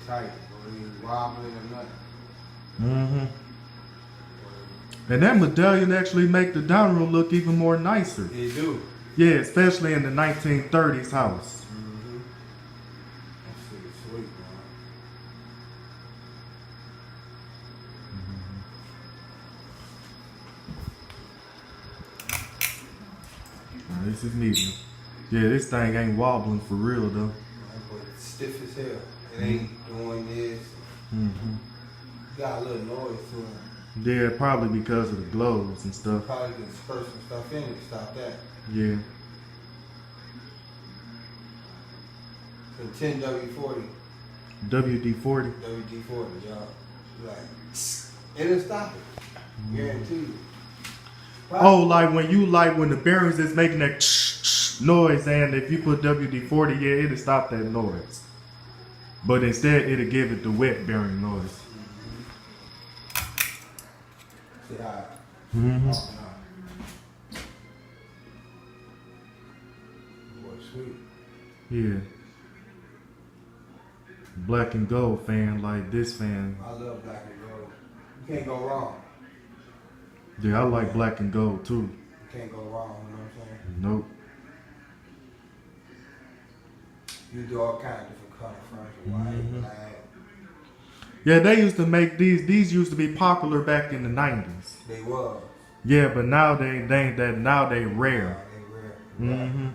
tight. It ain't wobbling or nothing. Mm-hmm. And that medallion actually make the dining room look even more nicer. It do. Yeah, especially in the 1930s house. Mm-hmm. That shit is sweet, man. Now, this is medium. Yeah, this thing ain't wobbling for real though. That boy stiff as hell. It ain't doing this. Mm-hmm. Got a little noise to it. Yeah, probably because of the gloves and stuff. Probably can spurt some stuff in it to stop that. Yeah. And 10 W40. WD-40. WD-40, y'all. Like, it'll stop it. Guarantee you. Oh, like when the bearings is making that noise, and if you put WD-40, yeah, it'll stop that noise. But instead, it'll give it the wet bearing noise. See how? Mm-hmm. Oh, no. Boy, sweet. Yeah. Black and gold fan like this fan. I love black and gold. You can't go wrong. Yeah, I like black and gold too. You can't go wrong, you know what I'm saying? Nope. You do all kinds of different color furniture, white, black. Yeah, they used to make these. These used to be popular back in the 90s. They was. Yeah, but now they ain't that. Now they rare. They rare. Mm-hmm.